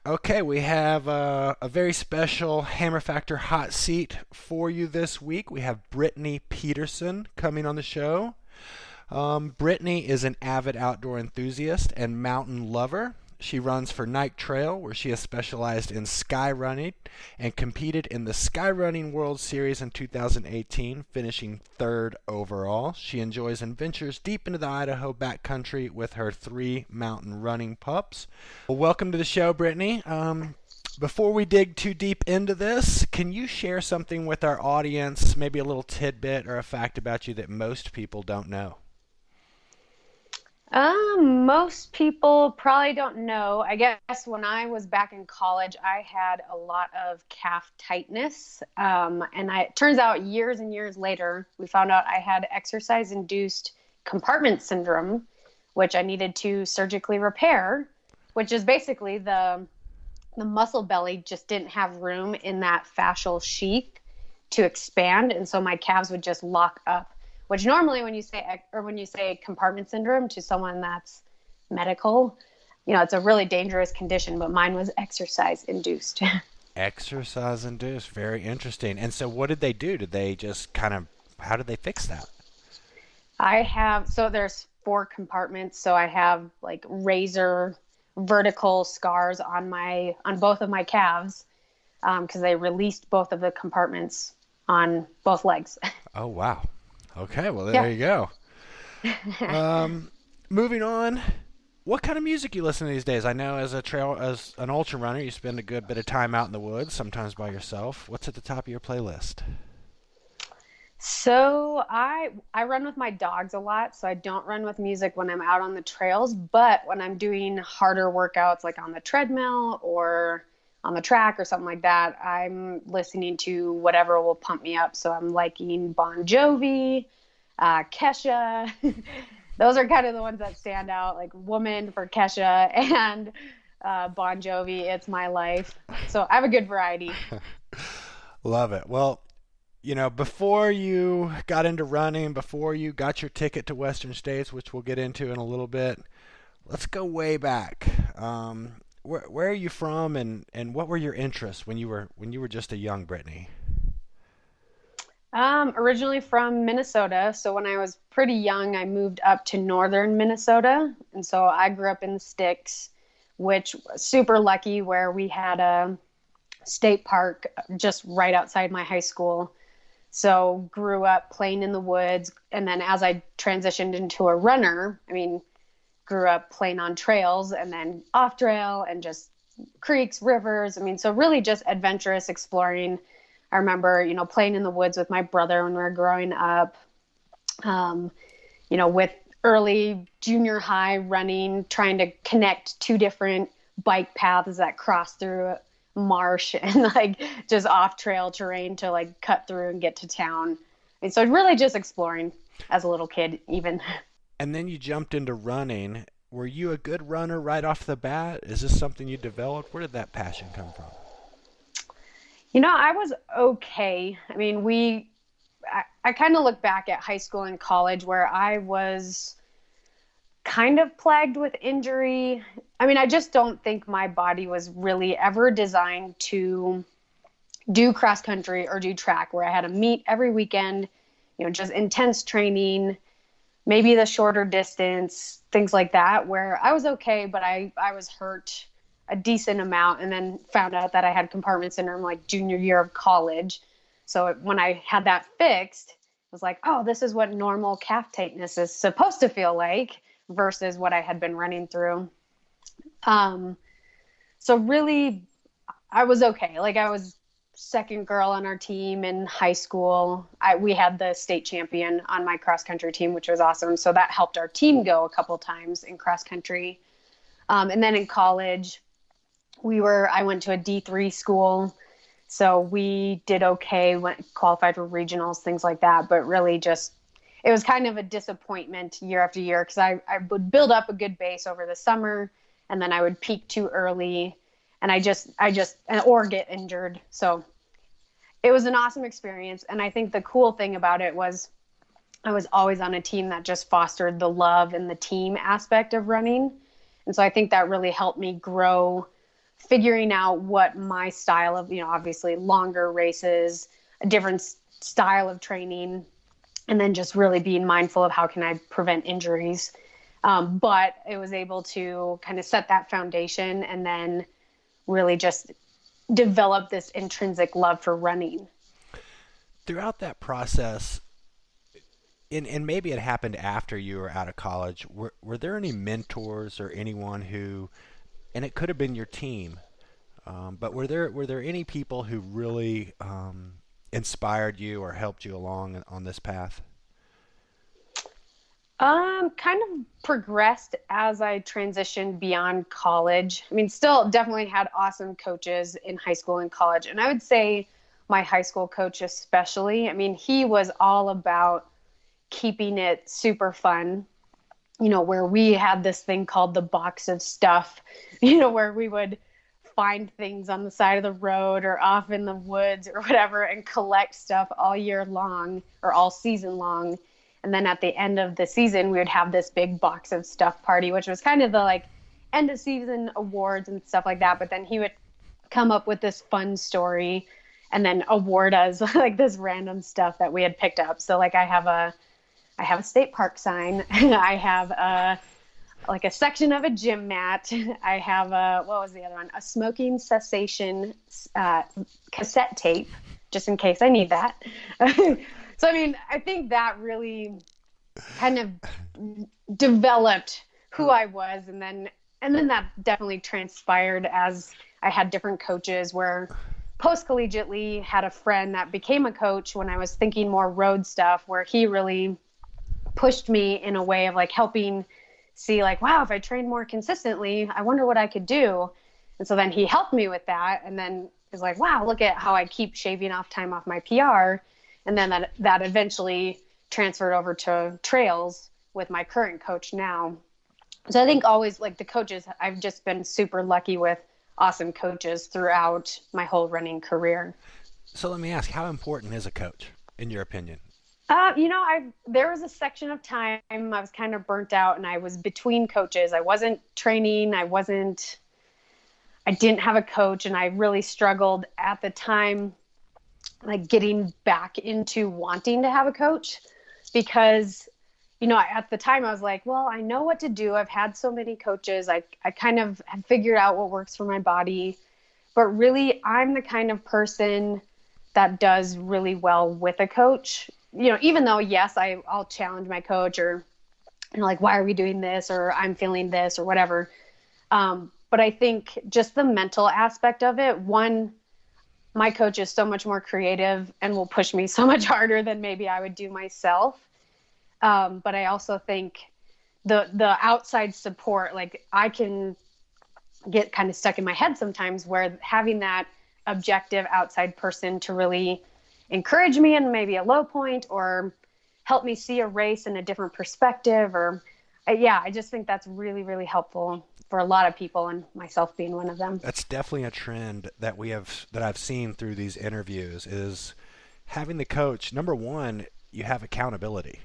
Okay, we have a very special Hammer Factor hot seat for you this week. We have Brittany Peterson coming on the show. Brittany is an avid outdoor enthusiast and mountain lover. She runs for Nike Trail, where she has specialized in skyrunning and competed in the Skyrunning World Series in 2018, finishing third overall. She enjoys and ventures deep into the Idaho backcountry with her three mountain running pups. Well, welcome to the show, Brittany. Before we dig too deep into this, can you share something with our audience, maybe a little tidbit or a fact about you that most people don't know? Most people probably don't know. I guess when I was back in college, I had a lot of calf tightness. It turns out years and years later, we found out I had exercise-induced compartment syndrome, which I needed to surgically repair, which is basically the muscle belly just didn't have room in that fascial sheath to expand, and so my calves would just lock up. Which normally, when you say compartment syndrome to someone that's medical, it's a really dangerous condition. But mine was exercise induced. Exercise induced. Very interesting. And so, what did they do? Did they just how did they fix that? There's four compartments. So I have like razor vertical scars on both of my calves because they released both of the compartments on both legs. Oh, wow. Okay, well, there Yeah. you go. Moving on, what kind of music you listen to these days? I know as an ultra runner, you spend a good bit of time out in the woods, sometimes by yourself. What's at the top of your playlist? So I run with my dogs a lot, so I don't run with music when I'm out on the trails, but when I'm doing harder workouts like on the treadmill or on the track or something like that, I'm listening to whatever will pump me up. So I'm liking Bon Jovi, Kesha. Those are kind of the ones that stand out, like Woman for Kesha and Bon Jovi, It's My Life. So I have a good variety. Love it. Well, before you got into running, before you got your ticket to Western States, which we'll get into in a little bit, let's go way back. Where are you from, and what were your interests when you were just a young Brittany? Originally from Minnesota. So when I was pretty young, I moved up to northern Minnesota. And so I grew up in the sticks, which was super lucky where we had a state park just right outside my high school. So grew up playing in the woods. And then as I transitioned into a runner, grew up playing on trails and then off trail and just creeks, rivers. So really just adventurous exploring. I remember, playing in the woods with my brother when we were growing up, um, with early junior high running, trying to connect two different bike paths that cross through marsh and like just off trail terrain to like cut through and get to town. And so really just exploring as a little kid, even. And then you jumped into running. Were you a good runner right off the bat? Is this something you developed? Where did that passion come from? I was okay. I kind of look back at high school and college where I was kind of plagued with injury. I just don't think my body was really ever designed to do cross country or do track where I had to meet every weekend, just intense training, maybe the shorter distance, things like that, where I was okay, but I was hurt a decent amount and then found out that I had compartment syndrome like junior year of college. So when I had that fixed, it was like, oh, this is what normal calf tightness is supposed to feel like versus what I had been running through. Um, so really, I was okay. Like I was second girl on our team in high school. We had the state champion on my cross country team, which was awesome. So that helped our team go a couple times in cross country. And then in college, I went to a D3 school. So we did okay, qualified for regionals, things like that. But really it was kind of a disappointment year after year because I would build up a good base over the summer and then I would peak too early and or get injured. So it was an awesome experience. And I think the cool thing about it was I was always on a team that just fostered the love and the team aspect of running. And so I think that really helped me grow figuring out what my style of, obviously longer races, a different style of training, and then just really being mindful of how can I prevent injuries. But it was able to kind of set that foundation and then really just develop this intrinsic love for running. Throughout that process, and maybe it happened after you were out of college, were there any mentors or anyone who, and it could have been your team, but were there any people who really inspired you or helped you along on this path? Kind of progressed as I transitioned beyond college. I mean, still definitely had awesome coaches in high school and college. And I would say my high school coach, especially, I mean, he was all about keeping it super fun, where we had this thing called the box of stuff, where we would find things on the side of the road or off in the woods or whatever and collect stuff all year long or all season long. And then at the end of the season, we would have this big box of stuff party, which was kind of the like end of season awards and stuff like that. But then he would come up with this fun story and then award us like this random stuff that we had picked up. So like I have a state park sign. I have like a section of a gym mat. I have what was the other one? A smoking cessation cassette tape, just in case I need that. So, I mean, I think that really kind of developed who I was. And then that definitely transpired as I had different coaches where post-collegiately had a friend that became a coach when I was thinking more road stuff, where he really pushed me in a way of like helping see like, wow, if I trained more consistently, I wonder what I could do. And so then he helped me with that. And then is like, wow, look at how I keep shaving off time off my PR. And then that eventually transferred over to trails with my current coach now. So I think always like the coaches, I've just been super lucky with awesome coaches throughout my whole running career. So let me ask, how important is a coach, in your opinion? There was a section of time I was kind of burnt out and I was between coaches. I wasn't training. I didn't have a coach, and I really struggled at the time, like getting back into wanting to have a coach because, at the time I was like, well, I know what to do. I've had so many coaches. I kind of have figured out what works for my body, but really I'm the kind of person that does really well with a coach, even though, yes, I'll challenge my coach or, like, why are we doing this? Or I'm feeling this or whatever. But I think just the mental aspect of it, one, my coach is so much more creative and will push me so much harder than maybe I would do myself. But I also think the outside support, like I can get kind of stuck in my head sometimes where having that objective outside person to really encourage me in maybe a low point or help me see a race in a different perspective I just think that's really, really helpful for a lot of people, and myself being one of them. That's definitely a trend that I've seen through these interviews is having the coach. Number one, you have accountability,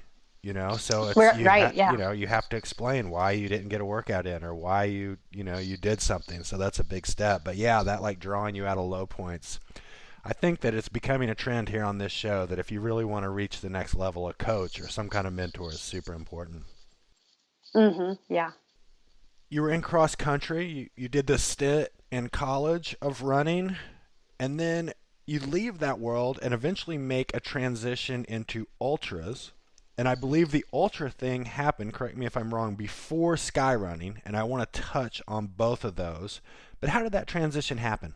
so it's right, yeah. You have to explain why you didn't get a workout in or why you did something. So that's a big step. But yeah, that like drawing you out of low points. I think that it's becoming a trend here on this show that if you really want to reach the next level, a coach or some kind of mentor is super important. Yeah. You were in cross country. You did this stint in college of running, and then you leave that world and eventually make a transition into ultras. And I believe the ultra thing happened, correct me if I'm wrong, before skyrunning, and I want to touch on both of those. But how did that transition happen?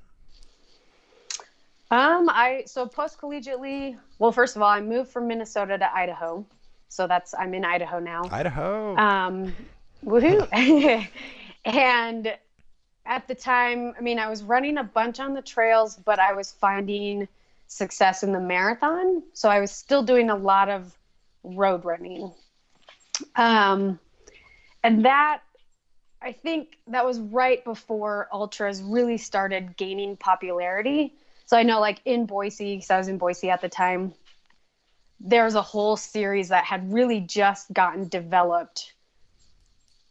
So post collegiately, well, first of all, I moved from Minnesota to Idaho. So I'm in Idaho now. Idaho. Woohoo. And at the time, I mean, I was running a bunch on the trails, but I was finding success in the marathon. So I was still doing a lot of road running. And that, I think that was right before ultras really started gaining popularity. So I know like in Boise, because I was in Boise at the time, there was a whole series that had really just gotten developed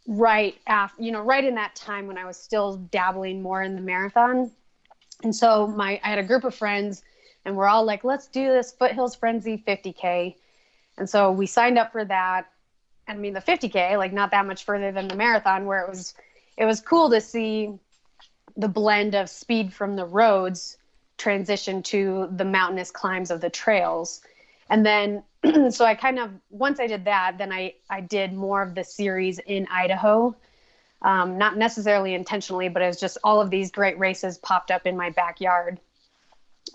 right after, right in that time when I was still dabbling more in the marathon. And so I had a group of friends and we're all like, let's do this Foothills Frenzy 50K. And so we signed up for that. I mean, the 50K, like not that much further than the marathon, where it was cool to see the blend of speed from the roads transition to the mountainous climbs of the trails. And then, so I kind of, once I did that, then I did more of the series in Idaho. Not necessarily intentionally, but it was just all of these great races popped up in my backyard.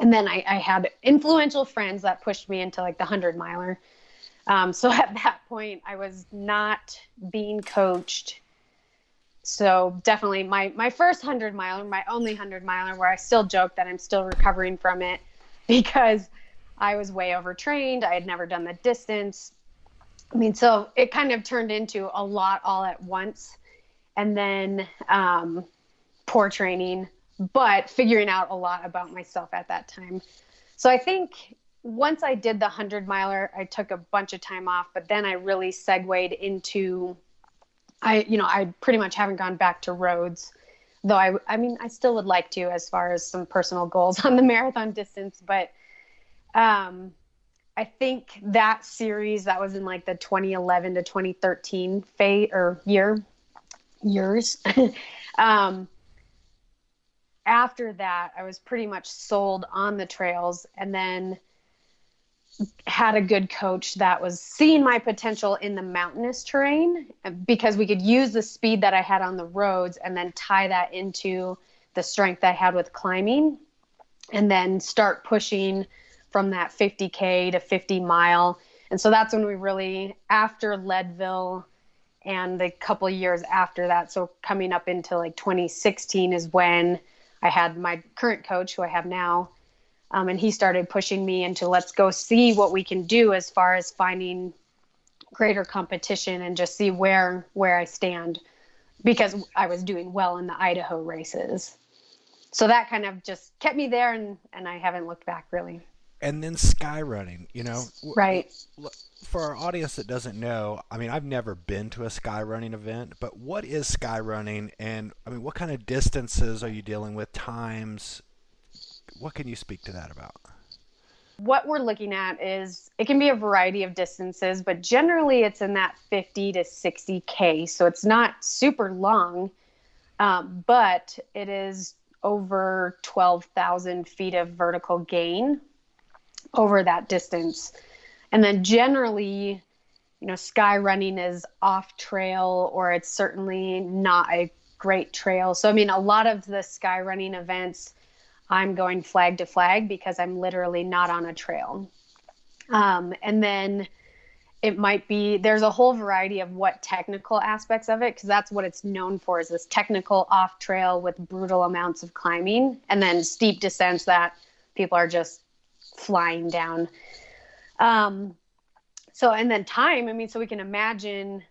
And then I had influential friends that pushed me into like the 100-miler. So at that point, I was not being coached. So definitely my first 100-miler, my only 100-miler, where I still joke that I'm still recovering from it because I was way overtrained. I had never done the distance. I mean, so it kind of turned into a lot all at once. And then poor training, but figuring out a lot about myself at that time. So I think once I did the 100-miler, I took a bunch of time off, but then I really segued into, I pretty much haven't gone back to roads, though I mean, I still would like to as far as some personal goals on the marathon distance. But I think that series that was in like the 2011 to 2013 years. After that, I was pretty much sold on the trails, and then had a good coach that was seeing my potential in the mountainous terrain, because we could use the speed that I had on the roads and then tie that into the strength I had with climbing, and then start pushing from that 50K to 50-mile. And so that's when we really, after Leadville and the couple of years after that, so coming up into like 2016 is when I had my current coach, who I have now, and he started pushing me into, let's go see what we can do as far as finding greater competition and just see where I stand, because I was doing well in the Idaho races. So that kind of just kept me there, and I haven't looked back really. And then skyrunning, Right. for our audience that doesn't know, I mean, I've never been to a skyrunning event, but what is skyrunning? And I mean, what kind of distances are you dealing with, times? What can you speak to that about? What we're looking at is, it can be a variety of distances, but generally it's in that 50 to 60K. So it's not super long, but it is over 12,000 feet of vertical gain over that distance. And then generally, sky running is off trail, or it's certainly not a great trail. So, I mean, a lot of the sky running events, I'm going flag to flag because I'm literally not on a trail. And then it might be, there's a whole variety of what technical aspects of it, because that's what it's known for, is this technical off trail with brutal amounts of climbing, and then steep descents that people are just flying down. So, and then time, I mean, so we can imagine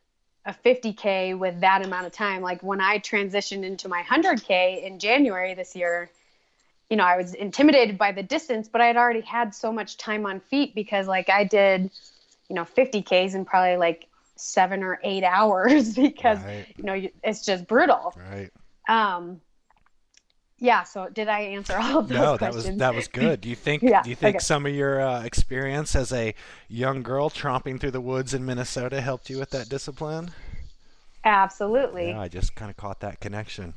a 50K with that amount of time. Like when I transitioned into my 100K in January this year, I was intimidated by the distance, but I had already had so much time on feet, because like I did, 50Ks in probably like 7 or 8 hours because, Right. it's just brutal. Right. Yeah. So did I answer all of those No, questions? that was good. Do you think Yeah. Okay. some of your experience as a young girl tromping through the woods in Minnesota helped you with that discipline? Yeah, Absolutely. I just kind of caught that connection.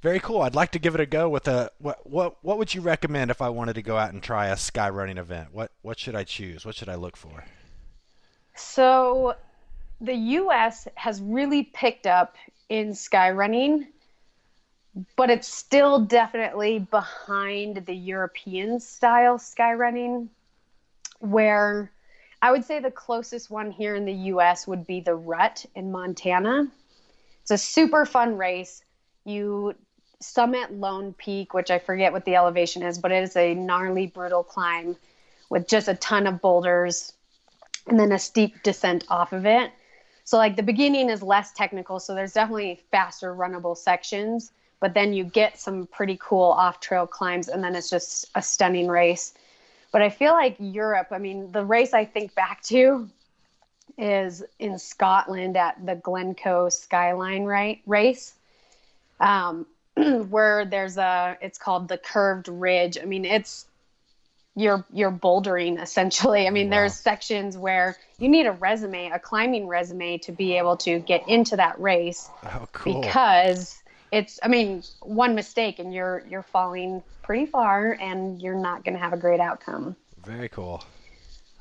Very cool. I'd like to give it a go with a what would you recommend if I wanted to go out and try a sky running event? What should I choose? What should I look for? So the US has really picked up in sky running, but it's still definitely behind the European style sky running, where I would say the closest one here in the US would be the Rut in Montana. It's a super fun race. You summit Lone Peak, which I forget what the elevation is, but it is a gnarly, brutal climb with just a ton of boulders and then a steep descent off of it. So like the beginning is less technical, so there's definitely faster runnable sections, but then you get some pretty cool off-trail climbs, and then it's just a stunning race. But I feel like Europe, I mean, the race I think back to is in Scotland at the Glencoe Skyline race, where it's called the Curved Ridge. I mean, you're bouldering essentially. I mean, Wow. there's sections where you need a climbing resume to be able to get into that race, Oh, cool. because one mistake and you're falling pretty far and you're not going to have a great outcome. Very cool.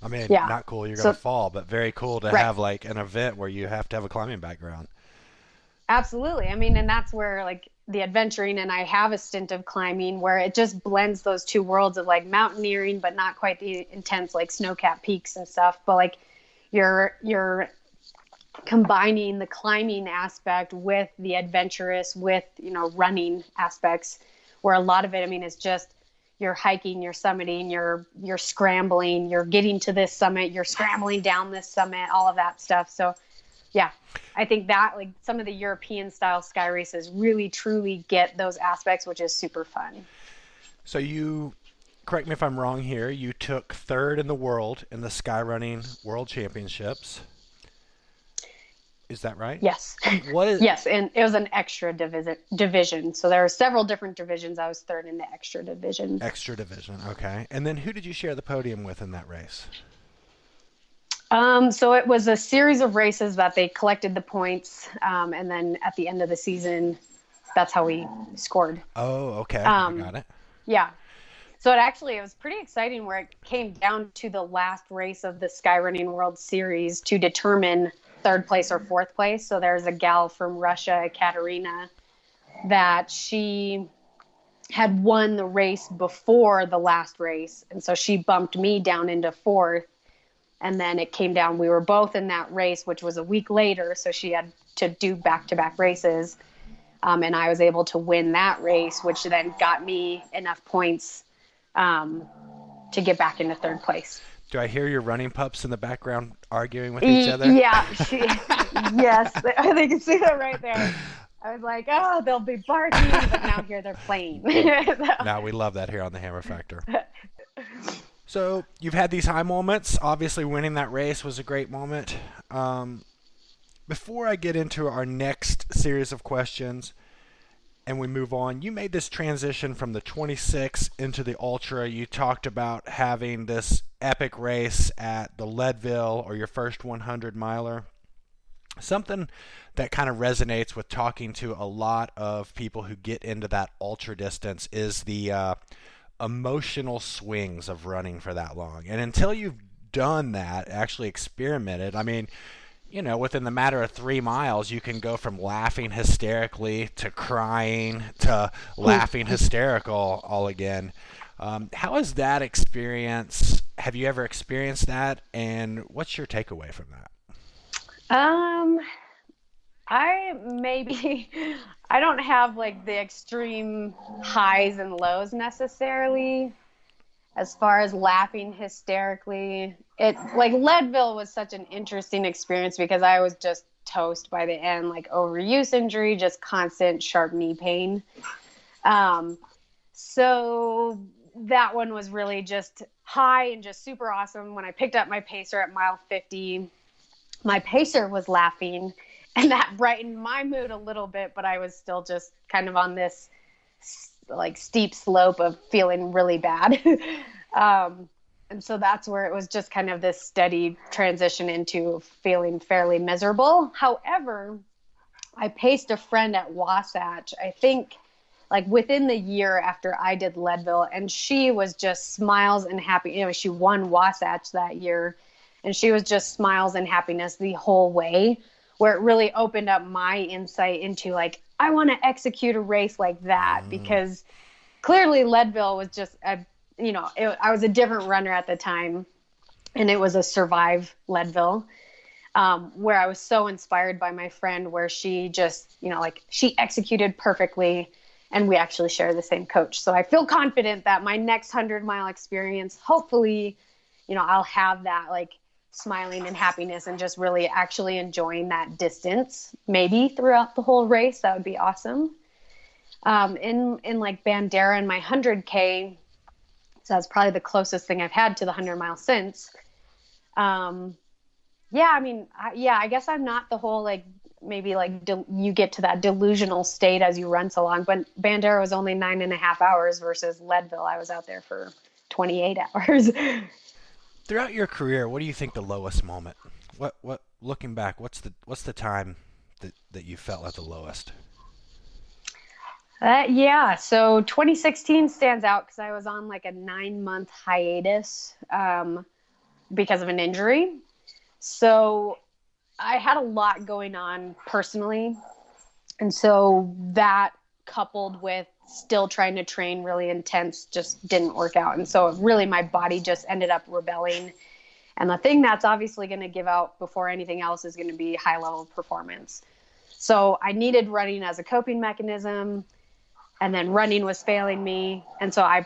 I mean, Yeah. not cool you're So, going to fall, but very cool to right. have like an event where you have to have a climbing background. Absolutely. I mean, and that's where like the adventuring, and I have a stint of climbing where it just blends those two worlds of like mountaineering, but not quite the intense like snow-capped peaks and stuff. But like you're combining the climbing aspect with the adventurous, with, running aspects, where a lot of it, I mean, is just you're hiking, you're summiting, you're scrambling, you're getting to this summit, you're scrambling down this summit, all of that stuff. So yeah, I think that like some of the European style sky races really truly get those aspects, which is super fun. So you, correct me if I'm wrong here, you took third in the world in the skyrunning world championships. Is that right? Yes. What is Yes, and it was an extra division. So there are several different divisions. I was third in the extra division. extra division? Okay. And then who did you share the podium with in that race? So it was a series of races that they collected the points, and then at the end of the season, that's how we scored. Oh, okay. I got it. Yeah. So it was pretty exciting where it came down to the last race of the Skyrunning World Series to determine third place or fourth place. So there's a gal from Russia, Katerina, that she had won the race before the last race. And so she bumped me down into fourth. And then it came down, we were both in that race, which was a week later. So she had to do back-to-back races. And I was able to win that race, which then got me enough points to get back into third place. Do I hear your running pups in the background arguing with each other? Yeah. Yes. They can see that right there. I was like, oh, they'll be barking, but now here they're playing. Now we love that here on the Hammer Factor. So you've had these high moments. Obviously, winning that race was a great moment. Before I get into our next series of questions and we move on, you made this transition from the 26 into the Ultra. You talked about having this epic race at the Leadville, or your first 100 miler. Something that kind of resonates with talking to a lot of people who get into that ultra distance is the emotional swings of running for that long. And until you've done that, actually experimented, I mean, within the matter of 3 miles, you can go from laughing hysterically to crying to laughing hysterical all again. How is that experience? Have you ever experienced that? And what's your takeaway from that? I don't have like the extreme highs and lows necessarily as far as laughing hysterically. It like Leadville was such an interesting experience because I was just toast by the end, like overuse injury, just constant sharp knee pain. So that one was really just high and just super awesome. When I picked up my pacer at mile 50, my pacer was laughing, and that brightened my mood a little bit, but I was still just kind of on this like steep slope of feeling really bad. And so that's where it was just kind of this steady transition into feeling fairly miserable. However, I paced a friend at Wasatch, I think like within the year after I did Leadville, and she was just smiles and happy. She won Wasatch that year, and she was just smiles and happiness the whole way, where it really opened up my insight into like, I want to execute a race like that, because clearly Leadville was just I was a different runner at the time, and it was a survive Leadville, where I was so inspired by my friend, where she just, she executed perfectly, and we actually share the same coach. So I feel confident that my next 100-mile experience, hopefully, I'll have that like smiling and happiness and just really actually enjoying that distance, maybe throughout the whole race. That would be awesome. In like Bandera and my 100K, so that's probably the closest thing I've had to the 100 miles since. Yeah, I mean, I guess I'm not the whole like maybe like you get to that delusional state as you run so long. But Bandera was only 9.5 hours versus Leadville. I was out there for 28 hours. Throughout your career, what do you think the lowest moment? What looking back, what's the time that you felt at the lowest? Yeah, so 2016 stands out because I was on like a 9 month hiatus because of an injury. So I had a lot going on personally. And so that coupled with still trying to train really intense just didn't work out. And so really my body just ended up rebelling. And the thing that's obviously going to give out before anything else is going to be high level performance. So I needed running as a coping mechanism, and then running was failing me. And so I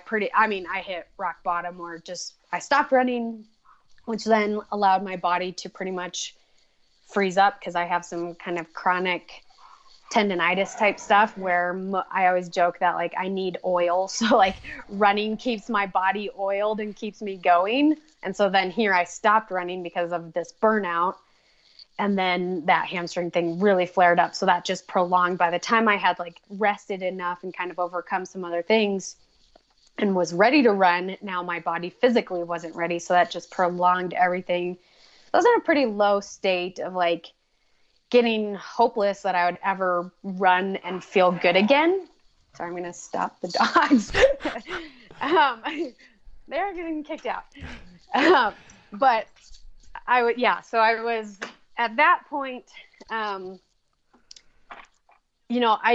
hit rock bottom where just I stopped running, which then allowed my body to pretty much freeze up because I have some kind of chronic tendonitis type stuff where I always joke that like I need oil. So like running keeps my body oiled and keeps me going. And so then here I stopped running because of this burnout. And then that hamstring thing really flared up. So that just prolonged. By the time I had like rested enough and kind of overcome some other things and was ready to run, now my body physically wasn't ready. So that just prolonged everything. I was in a pretty low state of like getting hopeless that I would ever run and feel good again. Sorry, I'm going to stop the dogs. um, they're getting kicked out. But so I was at that point, I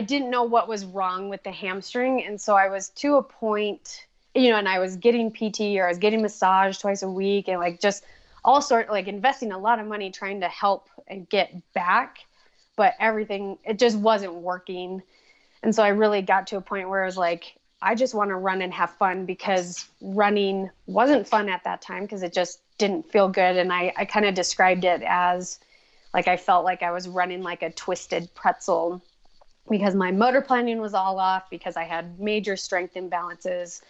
didn't know what was wrong with the hamstring. And so I was to a point, and I was getting PT or I was getting massage twice a week and like just all sort like investing a lot of money trying to help and get back, but everything, it just wasn't working. And so I really got to a point where I was like, I just want to run and have fun, because running wasn't fun at that time because it just didn't feel good. And I kind of described it as like I felt like I was running like a twisted pretzel because my motor planning was all off because I had major strength imbalances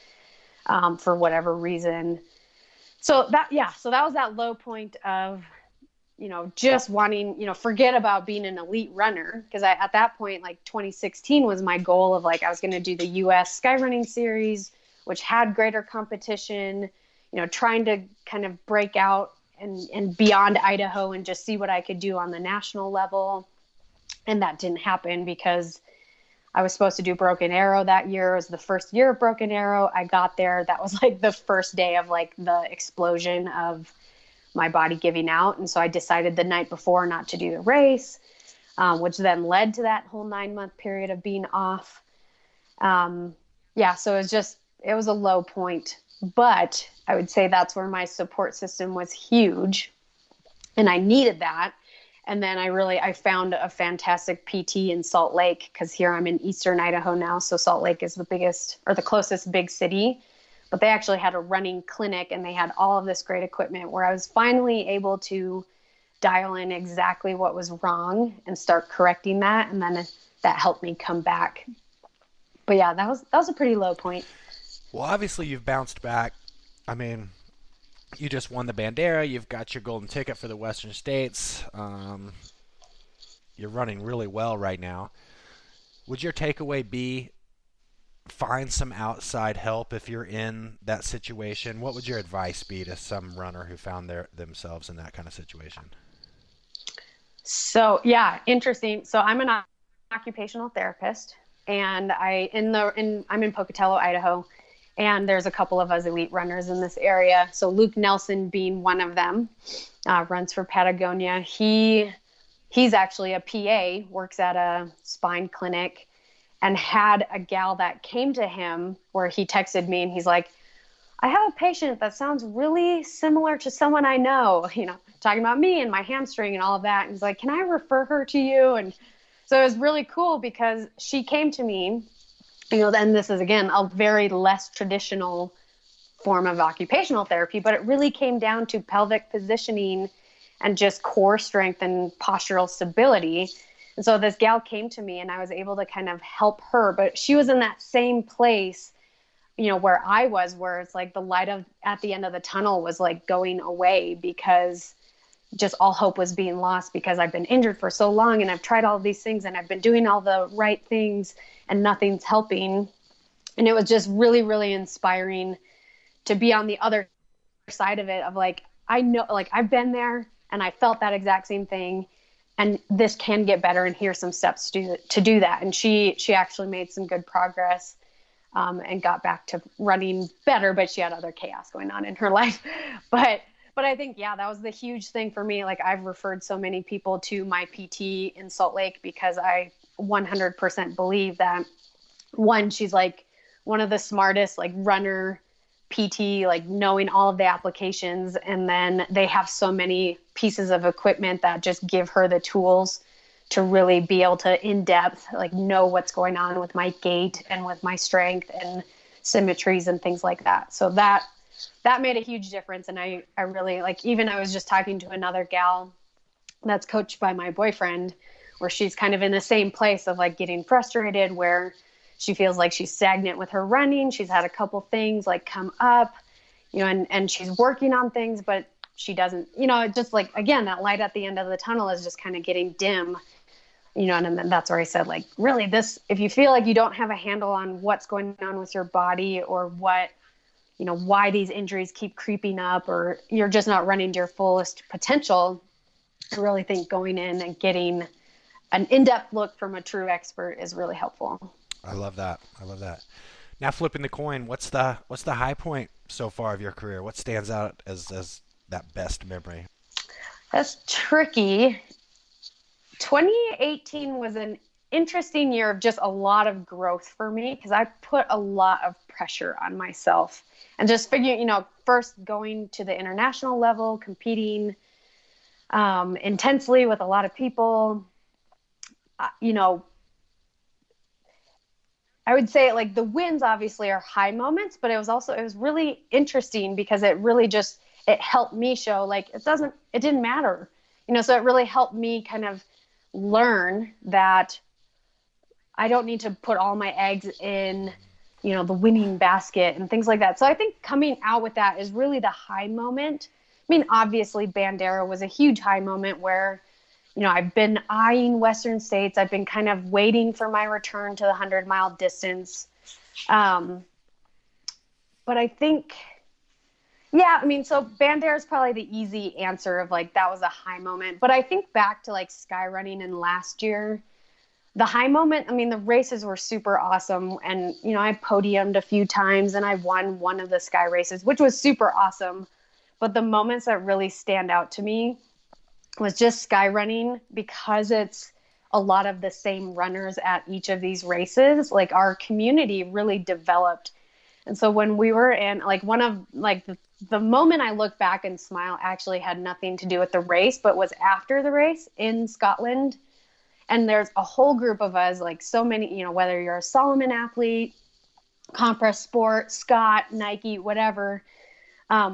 for whatever reason. So that was that low point of, just wanting, forget about being an elite runner. Because at that point, like 2016 was my goal of like, I was going to do the US skyrunning series, which had greater competition, trying to kind of break out and beyond Idaho and just see what I could do on the national level. And that didn't happen because I was supposed to do Broken Arrow that year. It was the first year of Broken Arrow. I got there. That was like the first day of like the explosion of my body giving out. And so I decided the night before not to do the race, which then led to that whole 9 month period of being off. So it was a low point, but I would say that's where my support system was huge and I needed that. And then I found a fantastic PT in Salt Lake, because here I'm in Eastern Idaho now. So Salt Lake is the biggest or the closest big city, but they actually had a running clinic and they had all of this great equipment where I was finally able to dial in exactly what was wrong and start correcting that. And then that helped me come back. But yeah, that was a pretty low point. Well, obviously you've bounced back. I mean, you just won the Bandera. You've got your golden ticket for the Western States. You're running really well right now. Would your takeaway be find some outside help if you're in that situation? What would your advice be to some runner who found themselves in that kind of situation? So yeah, interesting. So I'm an occupational therapist, and I'm in Pocatello, Idaho. And there's a couple of us elite runners in this area. So Luke Nelson being one of them, runs for Patagonia. He's actually a PA, works at a spine clinic, and had a gal that came to him where he texted me and he's like, I have a patient that sounds really similar to someone I know, talking about me and my hamstring and all of that. And he's like, can I refer her to you? And so it was really cool because she came to me. Then this is, again, a very less traditional form of occupational therapy, but it really came down to pelvic positioning and just core strength and postural stability. And so this gal came to me and I was able to kind of help her, but she was in that same place, where I was, where it's like the light at the end of the tunnel was like going away because just all hope was being lost because I've been injured for so long and I've tried all of these things and I've been doing all the right things and nothing's helping. And it was just really, really inspiring to be on the other side of it, of like, I know, like, I've been there and I felt that exact same thing, and this can get better, and here's some steps to do that. And she actually made some good progress, and got back to running better, but she had other chaos going on in her life. But I think, yeah, that was the huge thing for me. Like, I've referred so many people to my PT in Salt Lake because I 100% believe that, one, she's like one of the smartest, like, runner PT, like, knowing all of the applications. And then they have so many pieces of equipment that just give her the tools to really be able to in depth, like, know what's going on with my gait and with my strength and symmetries and things like that. So that made a huge difference. And I really, like, even I was just talking to another gal that's coached by my boyfriend, where she's kind of in the same place of, like, getting frustrated, where she feels like she's stagnant with her running. She's had a couple things like come up, and she's working on things, but she doesn't, just, like, again, that light at the end of the tunnel is just kind of getting dim, and then that's where I said, like, really, this, if you feel like you don't have a handle on what's going on with your body, or what, why these injuries keep creeping up, or you're just not running to your fullest potential, I really think going in and getting an in-depth look from a true expert is really helpful. I love that. Now, flipping the coin, what's the high point so far of your career? What stands out as that best memory? That's tricky. 2018 was an interesting year of just a lot of growth for me, because I put a lot of pressure on myself and just figuring, first going to the international level, competing intensely with a lot of people, I would say, like, the wins obviously are high moments, but it was really interesting because it really just, it helped me show, like, it didn't matter, so it really helped me kind of learn that I don't need to put all my eggs in, the winning basket and things like that. So I think coming out with that is really the high moment. I mean, obviously Bandera was a huge high moment where, I've been eyeing Western States. I've been kind of waiting for my return to the 100-mile distance. But I think, yeah, I mean, so Bandera is probably the easy answer of, like, that was a high moment. But I think back to, like, skyrunning in last year, the high moment, I mean, the races were super awesome. And, I podiumed a few times and I won one of the sky races, which was super awesome. But the moments that really stand out to me was just skyrunning, because it's a lot of the same runners at each of these races. Like, our community really developed. And so when we were in, like, one of, like, the moment I look back and smile actually had nothing to do with the race, but was after the race in Scotland. And there's a whole group of us, like, so many, whether you're a Solomon athlete, Compress Sport, Scott, Nike, whatever,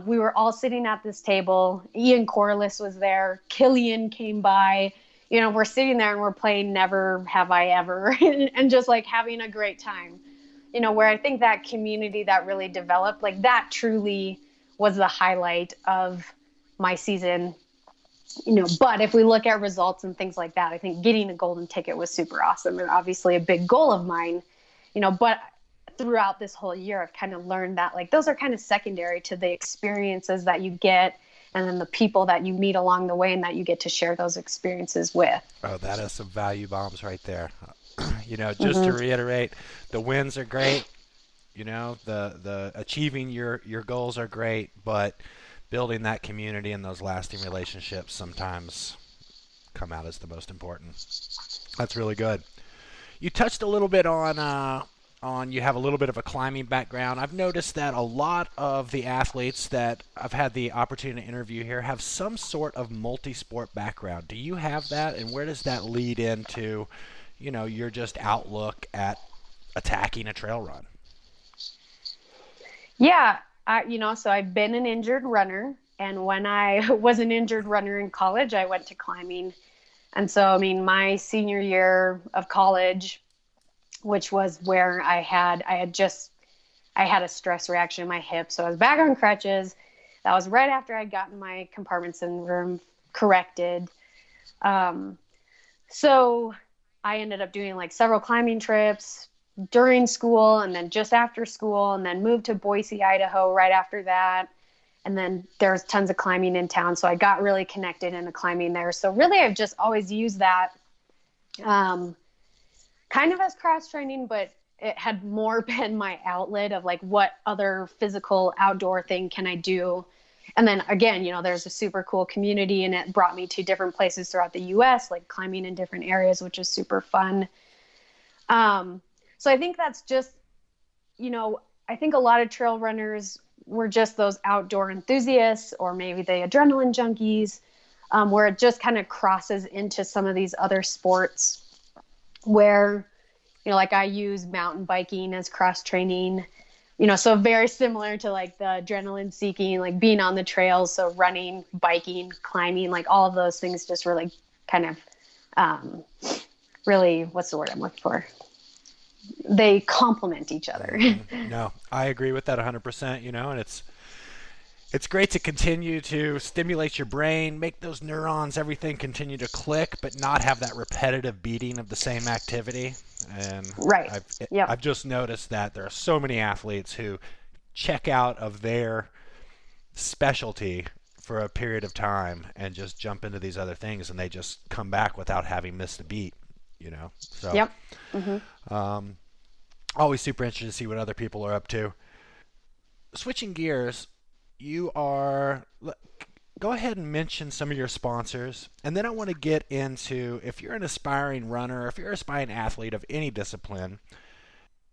we were all sitting at this table. Ian Corliss was there. Killian came by. We're sitting there and we're playing Never Have I Ever and just, like, having a great time. Where I think that community that really developed, like, that truly was the highlight of my season. But if we look at results and things like that, I think getting a golden ticket was super awesome and obviously a big goal of mine, but throughout this whole year, I've kind of learned that, like, those are kind of secondary to the experiences that you get, and then the people that you meet along the way and that you get to share those experiences with. Oh, that is some value bombs right there. Just to reiterate, the wins are great. The achieving your goals are great, but building that community and those lasting relationships sometimes come out as the most important. That's really good. You touched a little bit on you have a little bit of a climbing background. I've noticed that a lot of the athletes that I've had the opportunity to interview here have some sort of multisport background. Do you have that, and where does that lead into, your just outlook at attacking a trail run? Yeah, so I've been an injured runner, and when I was an injured runner in college, I went to climbing. And so, I mean, my senior year of college, which was where I had a stress reaction in my hip. So I was back on crutches. That was right after I'd gotten my compartment syndrome corrected. Um, so I ended up doing like several climbing trips during school and then just after school, and then moved to Boise, Idaho right after that. And then there's tons of climbing in town. So I got really connected into climbing there. So really, I've just always used that kind of as cross training, but it had more been my outlet of like, what other physical outdoor thing can I do? And then again, there's a super cool community, and it brought me to different places throughout the US, like climbing in different areas, which is super fun. So I think that's just, I think a lot of trail runners were just those outdoor enthusiasts, or maybe the adrenaline junkies, where it just kind of crosses into some of these other sports where, like I use mountain biking as cross training, so very similar to like the adrenaline seeking, like being on the trails. So running, biking, climbing, like all of those things just really kind of, really, what's the word I'm looking for? They complement each other. No, I agree with that 100%, and it's great to continue to stimulate your brain, make those neurons, everything continue to click, but not have that repetitive beating of the same activity. And Right. I've just noticed that there are so many athletes who check out of their specialty for a period of time and just jump into these other things, and they just come back without having missed a beat, So, Yep. Mm-hmm. Always super interested to see what other people are up to. Switching gears, go ahead and mention some of your sponsors, and then I want to get into, if you're an aspiring runner, if you're an aspiring athlete of any discipline,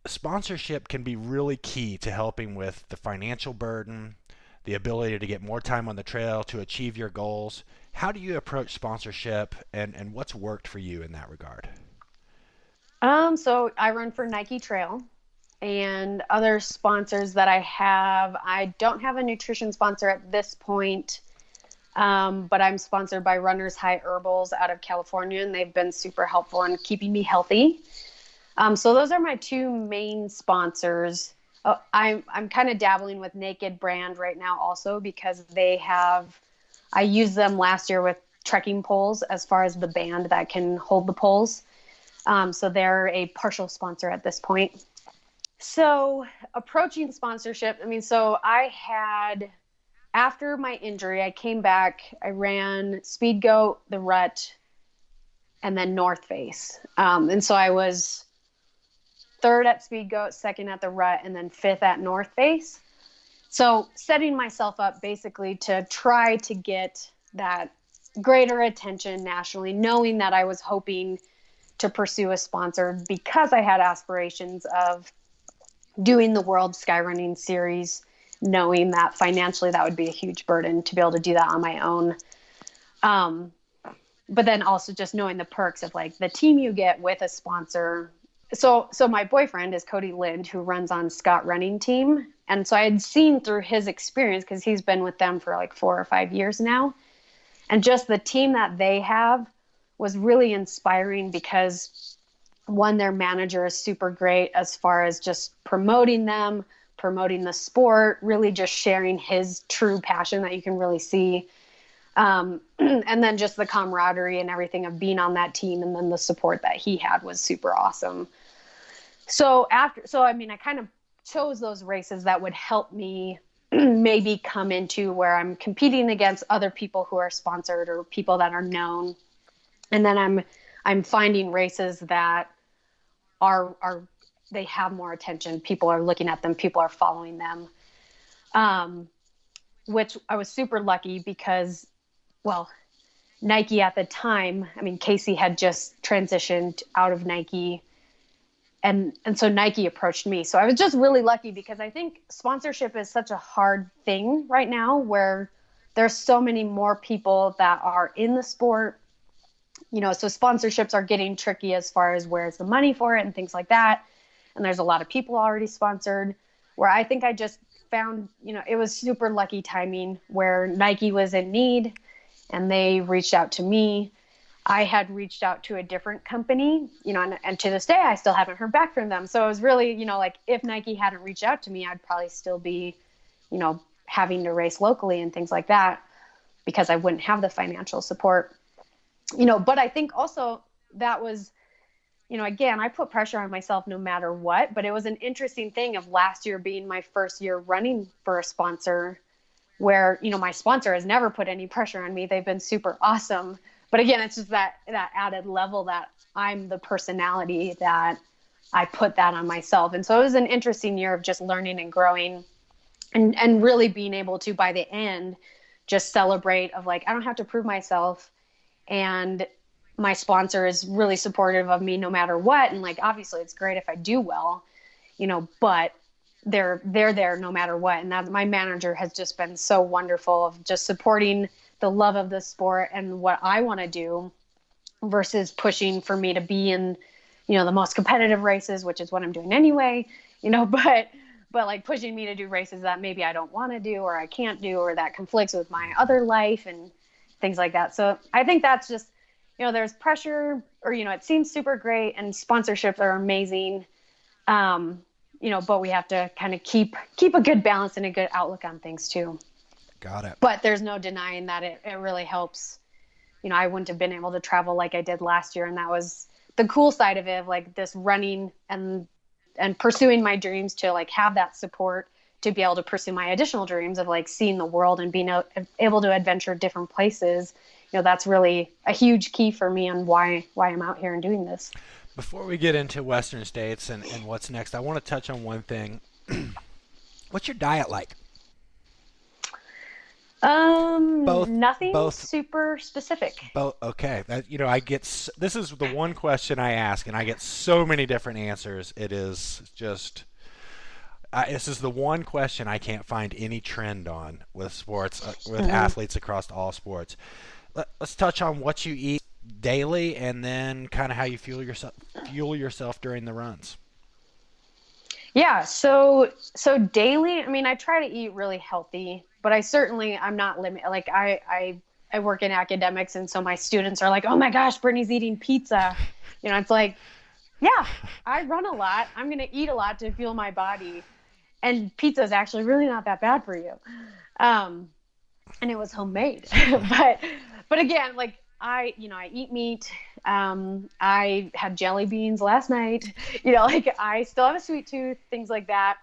sponsorship can be really key to helping with the financial burden, the ability to get more time on the trail, to achieve your goals. How do you approach sponsorship, and what's worked for you in that regard? So I run for Nike Trail, and other sponsors that I have, I don't have a nutrition sponsor at this point, but I'm sponsored by Runners High Herbals out of California, and they've been super helpful in keeping me healthy. So those are my two main sponsors. I'm kind of dabbling with Naked Brand right now also, because I used them last year with trekking poles as far as the band that can hold the poles. So they're a partial sponsor at this point. So approaching sponsorship, after my injury, I came back, I ran Speed Goat, the Rut, and then North Face. And so I was third at Speed Goat, second at the Rut, and then fifth at North Face. So setting myself up basically to try to get that greater attention nationally, knowing that I was hoping to pursue a sponsor because I had aspirations of doing the World Skyrunning Series, knowing that financially that would be a huge burden to be able to do that on my own. But then also just knowing the perks of like the team you get with a sponsor. So my boyfriend is Cody Lind, who runs on Scott Running Team. And so I had seen through his experience, because he's been with them for like 4 or 5 years now. And just the team that they have was really inspiring, because one, their manager is super great as far as just promoting them, promoting the sport, really just sharing his true passion that you can really see. And then just the camaraderie and everything of being on that team, and then the support that he had was super awesome. So I kind of chose those races that would help me maybe come into where I'm competing against other people who are sponsored or people that are known. And then I'm finding races that they have more attention. People are looking at them. People are following them. Which I was super lucky because, Nike at the time, Casey had just transitioned out of Nike, and so Nike approached me. So I was just really lucky, because I think sponsorship is such a hard thing right now, where there's so many more people that are in the sport. So sponsorships are getting tricky as far as where's the money for it and things like that. And there's a lot of people already sponsored, where I think I just found, it was super lucky timing where Nike was in need and they reached out to me. I had reached out to a different company, and to this day, I still haven't heard back from them. So it was really, if Nike hadn't reached out to me, I'd probably still be, having to race locally and things like that. because I wouldn't have the financial support, but I think also that was, again, I put pressure on myself no matter what, but it was an interesting thing of last year being my first year running for a sponsor where, my sponsor has never put any pressure on me. They've been super awesome. But again, it's just that added level that I'm the personality that I put that on myself. And so it was an interesting year of just learning and growing and really being able to, by the end, just celebrate of like, I don't have to prove myself. And my sponsor is really supportive of me no matter what. And like, obviously it's great if I do well, but they're there no matter what. And that my manager has just been so wonderful of just supporting the love of the sport and what I want to do versus pushing for me to be in, the most competitive races, which is what I'm doing anyway, but like pushing me to do races that maybe I don't want to do, or I can't do, or that conflicts with my other life and things like that. So I think that's just, there's pressure or, it seems super great and sponsorships are amazing. But we have to kind of keep a good balance and a good outlook on things too. Got it. But there's no denying that it really helps. I wouldn't have been able to travel like I did last year. And that was the cool side of it, of like this running and pursuing my dreams to like have that support to be able to pursue my additional dreams of like seeing the world and being able to adventure different places. That's really a huge key for me on why I'm out here and doing this. Before we get into Western States and what's next, I want to touch on one thing. What's your diet like? Nothing super specific. Okay. This is the one question I ask, and I get so many different answers. It is just, this is the one question I can't find any trend on with sports, with athletes across all sports. Let's touch on what you eat daily, and then kind of how you fuel yourself during the runs. Yeah. So daily, I try to eat really healthy, but I'm not limited. Like I work in academics. And so my students are like, oh my gosh, Brittany's eating pizza. It's like, yeah, I run a lot. I'm going to eat a lot to fuel my body. And pizza is actually really not that bad for you. And it was homemade, but again, like I eat meat. I had jelly beans last night, like I still have a sweet tooth, things like that,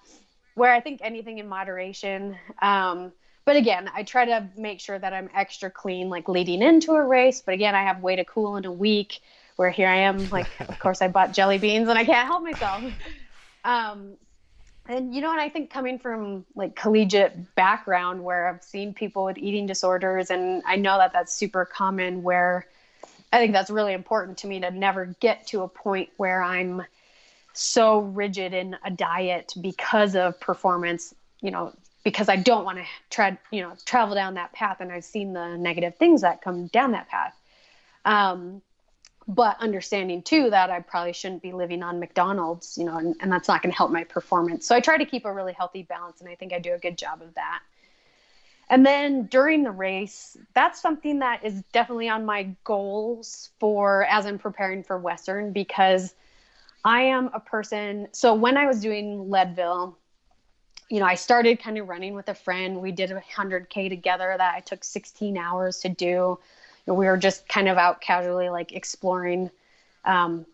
where I think anything in moderation. But again, I try to make sure that I'm extra clean, like leading into a race. But again, I have way to cool in a week where here I am, like, of course I bought jelly beans and I can't help myself. And, and I think coming from like collegiate background where I've seen people with eating disorders, and I know that that's super common, where I think that's really important to me to never get to a point where I'm so rigid in a diet because of performance, because I don't want to travel down that path. And I've seen the negative things that come down that path. But understanding too that I probably shouldn't be living on McDonald's, and that's not going to help my performance. So I try to keep a really healthy balance, and I think I do a good job of that. And then during the race, that's something that is definitely on my goals as I'm preparing for Western, because I am a person. So when I was doing Leadville, I started kind of running with a friend. We did 100K together that I took 16 hours to do. We were just kind of out casually, like exploring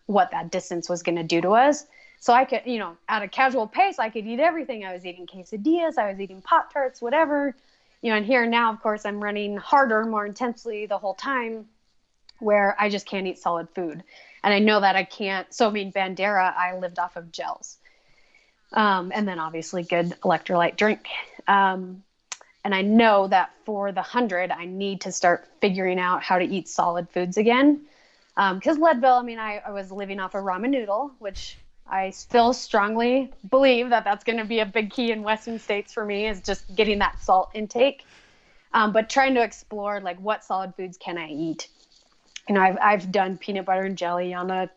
what that distance was going to do to us. So I could, at a casual pace, I could eat everything. I was eating quesadillas, I was eating Pop-Tarts, whatever, and here and now, of course, I'm running harder, more intensely the whole time, where I just can't eat solid food. And I know that I can't. So, Bandera, I lived off of gels. And then obviously good electrolyte drink. And I know that for the 100, I need to start figuring out how to eat solid foods again. Because Leadville, I was living off a ramen noodle, which I still strongly believe that that's going to be a big key in Western States for me, is just getting that salt intake. But trying to explore, like, what solid foods can I eat? I've done peanut butter and jelly on a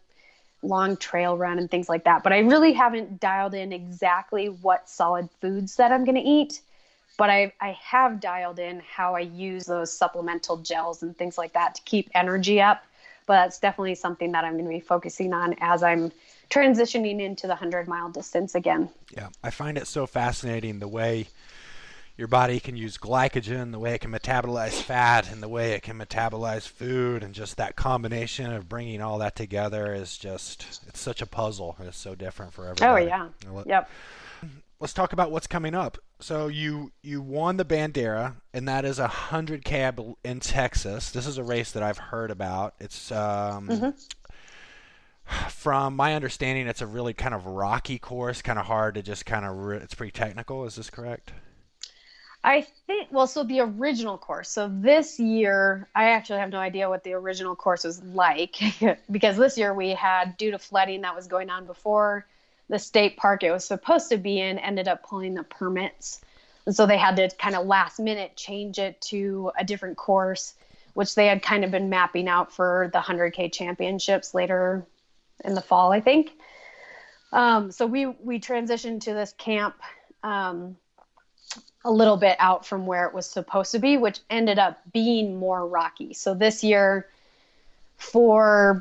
long trail run and things like that. But I really haven't dialed in exactly what solid foods that I'm going to eat. But I have dialed in how I use those supplemental gels and things like that to keep energy up. But that's definitely something that I'm going to be focusing on as I'm transitioning into the 100-mile distance again. Yeah, I find it so fascinating the way your body can use glycogen, the way it can metabolize fat, and the way it can metabolize food, and just that combination of bringing all that together is just, it's such a puzzle. It's so different for Oh everybody. yeah. Yep. Let's talk about what's coming up. So you won the Bandera, and that is 100K in Texas. This is a race that I've heard about. It's from my understanding, it's a really kind of rocky course, kind of hard to just kind of. It's pretty technical. Is this correct? I think, well, so the original course. So this year, I actually have no idea what the original course was like because this year we had, due to flooding that was going on before, the state park it was supposed to be in ended up pulling the permits. And so they had to kind of last minute change it to a different course, which they had kind of been mapping out for the 100K championships later in the fall, I think. So we transitioned to this camp a little bit out from where it was supposed to be, which ended up being more rocky. So this year I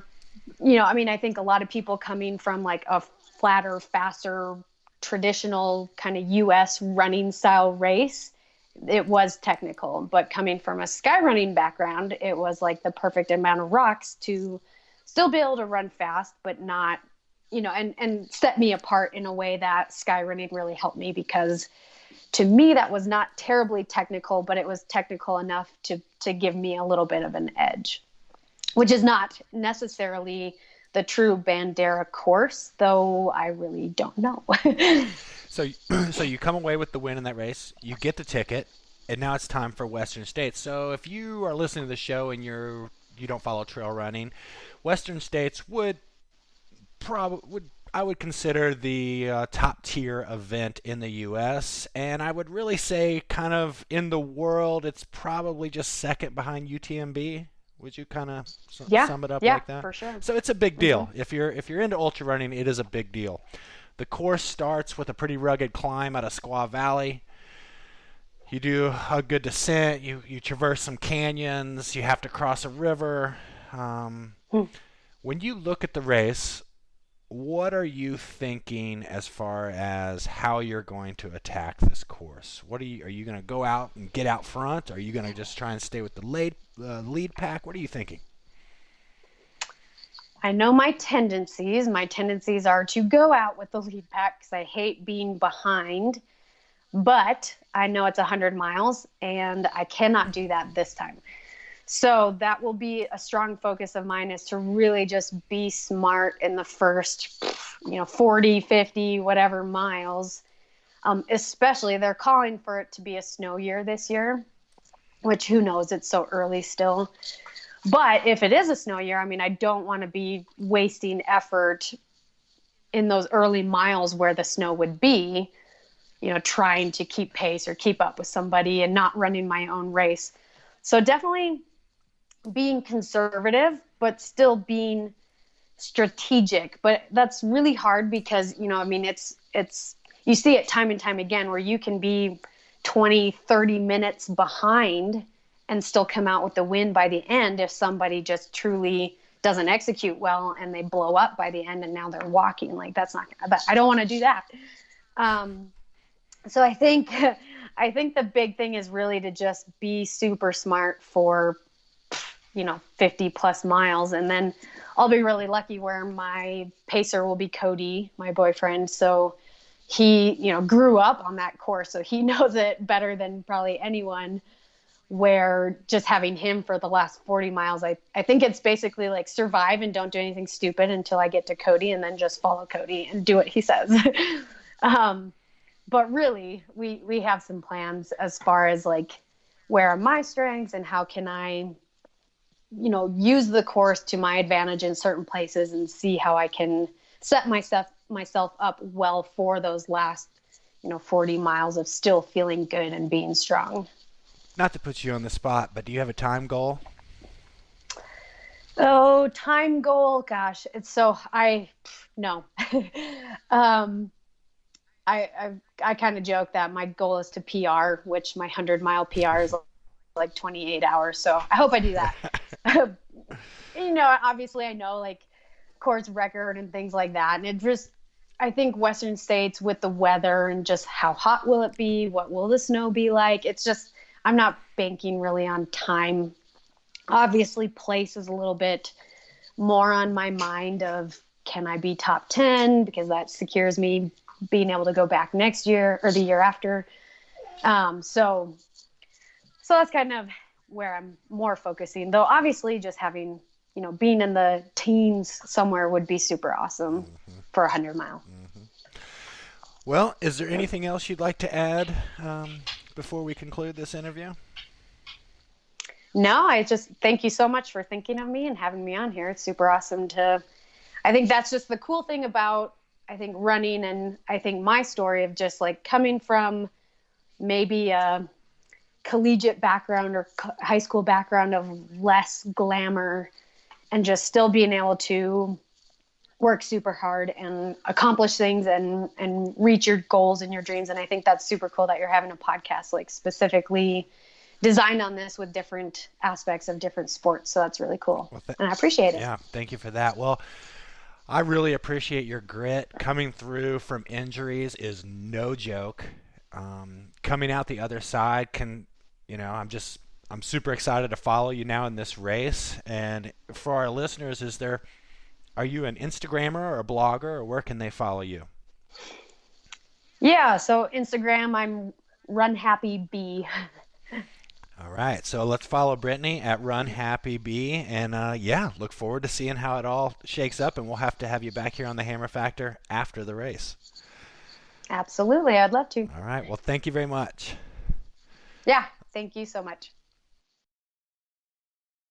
think a lot of people coming from like a flatter, faster, traditional kind of US running style race, it was technical, but coming from a skyrunning background, it was like the perfect amount of rocks to still be able to run fast, but not, and set me apart in a way that skyrunning really helped me, because to me, that was not terribly technical, but it was technical enough to give me a little bit of an edge, which is not necessarily the true Bandera course, though I really don't know. So you come away with the win in that race. You get the ticket, and now it's time for Western States. So if you are listening to the show and you don't follow trail running, Western States I would consider the top tier event in the U.S., and I would really say kind of in the world, it's probably just second behind UTMB. Would you kind of sum it up like that? Yeah, for sure. So it's a big deal. If you're into ultra running, it is a big deal. The course starts with a pretty rugged climb out of Squaw Valley. You do a good descent. You traverse some canyons. You have to cross a river. When you look at the race, what are you thinking as far as how you're going to attack this course? Are you going to go out and get out front? Are you going to just try and stay with the lead pack? What are you thinking? I know my tendencies. My tendencies are to go out with the lead pack because I hate being behind. But I know it's 100 miles, and I cannot do that this time. So that will be a strong focus of mine, is to really just be smart in the first, 40, 50, whatever miles. Especially they're calling for it to be a snow year this year, which who knows, it's so early still. But if it is a snow year, I don't want to be wasting effort in those early miles where the snow would be, trying to keep pace or keep up with somebody and not running my own race. So definitely being conservative, but still being strategic. But that's really hard because, it's you see it time and time again where you can be 20, 30 minutes behind and still come out with the win by the end if somebody just truly doesn't execute well and they blow up by the end and now they're walking. Like, that's not, I don't want to do that. So I think the big thing is really to just be super smart for 50 plus miles. And then I'll be really lucky where my pacer will be Cody, my boyfriend. So he, grew up on that course. So he knows it better than probably anyone, where just having him for the last 40 miles, I think it's basically like survive and don't do anything stupid until I get to Cody, and then just follow Cody and do what he says. But really we have some plans as far as like, where are my strengths and how can I, use the course to my advantage in certain places and see how I can set myself up well for those last, 40 miles of still feeling good and being strong. Not to put you on the spot, but do you have a time goal? Oh, time goal. Gosh, it's so, no. I kind of joke that my goal is to PR, which my 100-mile PR is like 28 hours. So I hope I do that. Obviously I know like course record and things like that. And I think Western states with the weather and just how hot will it be? What will the snow be like? It's just, I'm not banking really on time. Obviously, place is a little bit more on my mind of can I be top 10 because that secures me being able to go back next year or the year after. So that's kind of where I'm more focusing, though obviously just having, being in the teens somewhere would be super awesome for a 100 mile. Well, is there anything else you'd like to add before we conclude this interview? No, I just thank you so much for thinking of me and having me on here. It's super awesome I think that's just the cool thing about, I think, running, and I think my story of just like coming from maybe a collegiate background or high school background of less glamour and just still being able to work super hard and accomplish things and reach your goals and your dreams. And I think that's super cool that you're having a podcast like specifically designed on this with different aspects of different sports. So that's really cool. Well, and I appreciate it. Yeah, thank you for that. Well, I really appreciate your grit. Coming through from injuries is no joke. Coming out the other side I'm super excited to follow you now in this race. And for our listeners, are you an Instagrammer or a blogger, or where can they follow you? Yeah, so Instagram, I'm runhappybee. All right, so let's follow Brittany at runhappybee, and look forward to seeing how it all shakes up, and we'll have to have you back here on the Hammer Factor after the race. Absolutely, I'd love to. All right, well, thank you very much. Yeah, thank you so much.